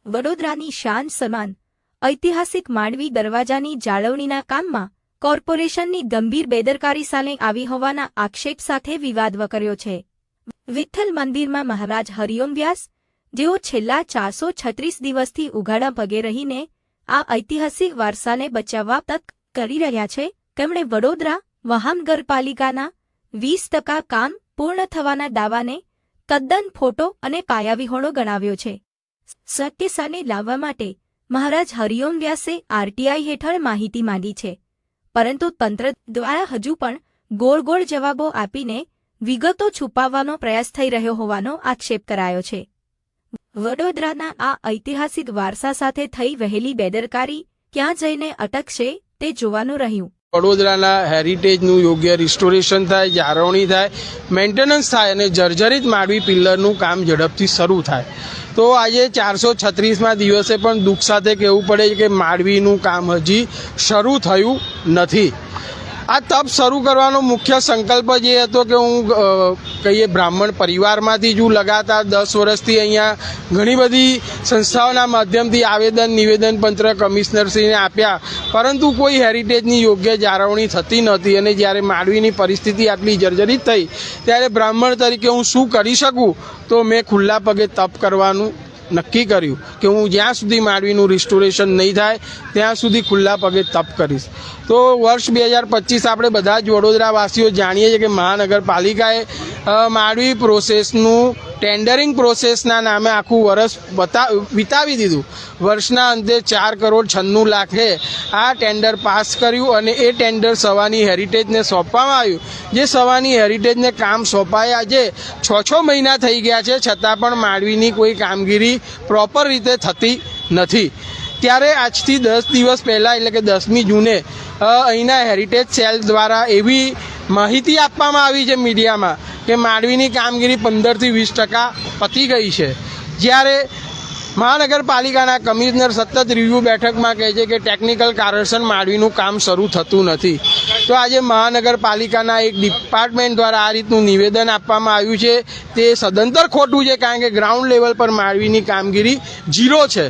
વડોદરાની શાન સમાન ઐતિહાસિક માંડવી દરવાજાની જાળવણીના કામમાં કોર્પોરેશનની ગંભીર બેદરકારી સામે આવી હોવાના આક્ષેપ સાથે વિવાદ વકર્યો છે। વિઠ્ઠલ મંદિરમાં મહારાજ હરિઓમ વ્યાસ, જેઓ છેલ્લા 436 દિવસથી ઉઘાડા પગે રહીને આ ઐતિહાસિક વારસાને બચાવવા તક કરી રહ્યા છે, તેમણે વડોદરા મહાનગરપાલિકાના 20% કામ પૂર્ણ થવાના દાવાને તદ્દન ખોટો અને પાયાવિહોણો ગણાવ્યો છે। સત્ય સામે લાવવા માટે મહારાજ હરિઓમ વ્યાસે આરટીઆઈ હેઠળ માહિતી માંગી છે, પરંતુ તંત્ર દ્વારા હજુ પણ ગોળ ગોળ જવાબો આપીને વિગતો છુપાવવાનો પ્રયાસ થઈ રહ્યો હોવાનો આક્ષેપ કરાયો છે। વડોદરાના આ ઐતિહાસિક વારસા સાથે થઈ વહેલી બેદરકારી ક્યાં જઈને અટકશે તે જોવાનું રહ્યું। વડોદરાના હેરિટેજનું યોગ્ય રિસ્ટોરેશન થાય, જાળવણી થાય, મેન્ટેનન્સ થાય અને જર્જરિત માંડવી પિલ્લરનું કામ ઝડપથી શરૂ થાય। તો આજે 436મા દિવસે પણ દુઃખ સાથે કહેવું પડે કે માંડવીનું કામ હજી શરૂ થયું નથી। આ તપ શરૂ કરવાનો મુખ્ય સંકલ્પ જે હતો કે હું કહીએ બ્રાહ્મણ પરિવારમાંથી જ હું લગાતાર 10 વર્ષથી અહીંયા ઘણી બધી સંસ્થાઓના માધ્યમથી આવેદન નિવેદનપત્ર કમિશનરશ્રીને આપ્યા, પરંતુ કોઈ હેરિટેજની યોગ્ય જાળવણી થતી નહોતી। અને જ્યારે માંડવીની પરિસ્થિતિ આટલી જર્જરિત થઈ ત્યારે બ્રાહ્મણ તરીકે હું શું કરી શકું, તો મેં ખુલ્લા પગે તપ કરવાનું નક્કી કર્યું કે હું જ્યાં સુધી માંડવીનું રિસ્ટોરેશન નહીં થાય ત્યાં સુધી ખુલ્લા પગે તપ કરીશ। તો વર્ષ 2025 આપણે બધા જ વડોદરાવાસીઓ જાણીએ છીએ કે મહાનગરપાલિકાએ માંડવી પ્રોસેસનું ટેન્ડરિંગ પ્રોસેસના નામે આખું વર્ષ વિતાવી દીધું। વર્ષના અંતે 4,96,00,000 આ ટેન્ડર પાસ કર્યું અને એ ટેન્ડર સવાની હેરિટેજને સોંપવામાં આવ્યું। જે સવાની હેરિટેજને કામ સોંપાયા આજે 6 મહિના થઈ ગયા છે, છતાં પણ માંડવીની કોઈ કામગીરી પ્રોપર રીતે થતી નથી। ત્યારે આજથી 10 દિવસ પહેલાં એટલે કે 10મી જૂને અહીંના હેરિટેજ સેલ દ્વારા એવી માહિતી આપવામાં આવી છે મીડિયામાં કે માંડવીની કામગીરી 15થી 20% પતી ગઈ છે, જ્યારે મહાનગરપાલિકાના કમિશનર સતત રિવ્યૂ બેઠકમાં કહે છે કે ટેકનિકલ કારણસર માંડવીનું કામ શરૂ થતું નથી। તો આજે મહાનગરપાલિકાના એક ડિપાર્ટમેન્ટ દ્વારા આ રીતનું નિવેદન આપવામાં આવ્યું છે, તે સદંતર ખોટું છે, કારણ કે ગ્રાઉન્ડ લેવલ પર માંડવીની કામગીરી 0 છે।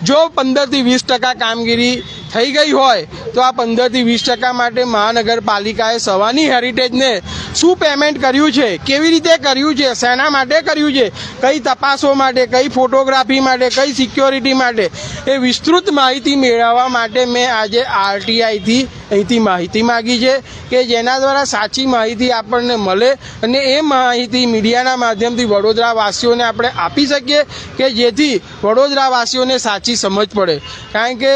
જો 15થી 20% કામગીરી થઈ ગઈ હોય તો આ 15થી 20% માટે મહાનગરપાલિકાએ સવાની હેરિટેજને શું પેમેન્ટ કર્યું છે, કેવી રીતે કર્યું છે, શેના માટે કર્યું છે, કઈ તપાસો માટે, કઈ ફોટોગ્રાફી માટે, કઈ સિક્યોરિટી માટે, એ વિસ્તૃત માહિતી મેળવવા માટે મેં આજે આરટીઆઈથી અહીંથી માહિતી માગી છે કે જેના દ્વારા સાચી માહિતી આપણને મળે અને એ માહિતી મીડિયાના માધ્યમથી વડોદરાવાસીઓને આપણે આપી શકીએ કે જેથી વડોદરાવાસીઓને સાચી સમજ પડે। કારણ કે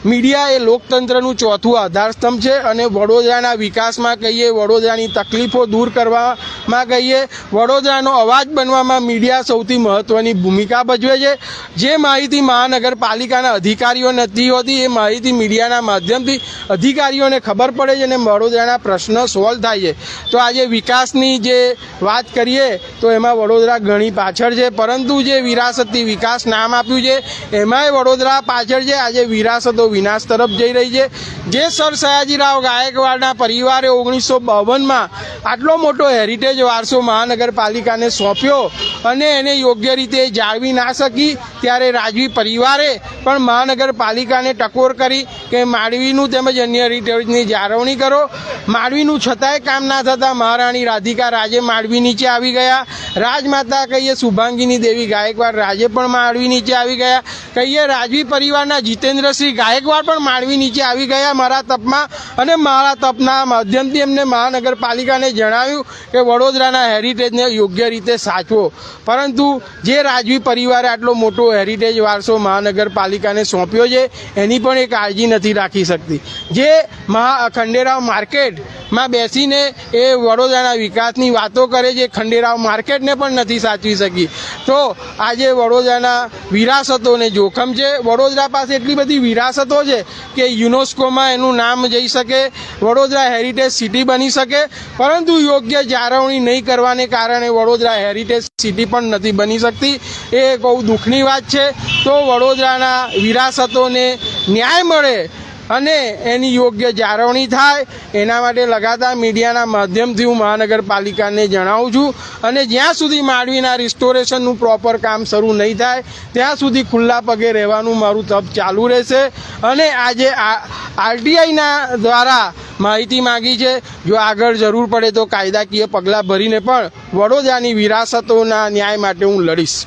મીડિયા એ લોકતંત્રનું ચોથું આધારસ્તંભ છે અને વડોદરાના વિકાસમાં કહીએ, વડોદરાની તકલીફો દૂર કરવામાં કહીએ, વડોદરાનો અવાજ બનવામાં મીડિયા સૌથી મહત્ત્વની ભૂમિકા ભજવે છે। જે માહિતી મહાનગરપાલિકાના અધિકારીઓ નથી હોતી એ માહિતી મીડિયાના માધ્યમથી અધિકારીઓને ખબર પડે છે અને વડોદરાના પ્રશ્ન સોલ્વ થાય છે। તો આજે વિકાસની જે વાત કરીએ તો એમાં વડોદરા ઘણી પાછળ છે, પરંતુ જે વિરાસતી વિકાસ નામ આપ્યું છે એમાંય વડોદરા પાછળ છે। આજે વિરાસતો વિનાશ તરફ જઈ રહી છે। જે સર સયાજીરાવ ગાયકવાડના પરિવારે 1952માં આટલો મોટો હેરિટેજ વારસો મહાનગરપાલિકાને સોંપ્યો અને એને યોગ્ય રીતે જાળવી ના શકી, ત્યારે રાજવી પરિવારે પણ મહાનગરપાલિકાને ટકોર કરી કે માંડવીનું તેમજ અન્ય હેરિટેજની જાળવણી કરો। માંડવીનું છતાંય કામ ના થતાં મહારાણી રાધિકા રાજે માંડવી નીચે આવી ગયા, રાજમાતા કહીએ શુભાંગીની દેવી ગાયકવાડ રાજે પણ માંડવી નીચે આવી ગયા, કહીએ રાજવી પરિવારના જીતેન્દ્રસિંહ ગાયકવાડ પણ માંડવી નીચે આવી ગયા મારા તપમાં, અને મારા તપના માધ્યમથી એમને મહાનગરપાલિકાને જણાવ્યું કે વડોદરાના હેરિટેજને યોગ્ય રીતે સાચવો। પરંતુ જે રાજવી પરિવારે આટલો મોટો હેરિટેજ વારસો મહાનગરપાલિકાને સોંપ્યો છે એની પણ એ કાળજી નથી રાખી શકતી। જે ખંડેરાવ માર્કેટમાં બેસીને એ વડોદરાના વિકાસની વાતો કરે છે, ખંડેરાવ માર્કેટને પણ નથી સાચવી શકી। તો આજે વડોદરાના વિરાસતોને જોખમ છે। વડોદરા પાસે એટલી બધી વિરાસતો છે કે યુનેસ્કોમાં એનું નામ જઈ શકે, વડોદરા હેરિટેજ સિટી બની શકે, પરંતુ યોગ્ય જાળવણી નહીં કરવાને કારણે વડોદરા હેરિટેજ સિટી પણ નથી બની શકતી। એ બહુ દુઃખની વાત છે। તો વડોદરાના વિરાસતોને ન્યાય મળે અને એની યોગ્ય જાળવણી થાય એના માટે લગાતાર મીડિયાના માધ્યમથી હું મહાનગરપાલિકાને જણાવું છું. અને જ્યાં સુધી માંડવીના રિસ્ટોરેશનનું પ્રોપર કામ શરૂ નહીં થાય ત્યાં સુધી ખુલ્લા પગે રહેવાનું મારું તપ ચાલુ રહેશે. અને આજે આરટીઆઈના દ્વારા માહિતી માગી છે. જો આગળ જરૂર પડે તો કાયદાકીય પગલાં ભરીને પણ વડોદરાની વિરાસતોના ન્યાય માટે હું લડીશ.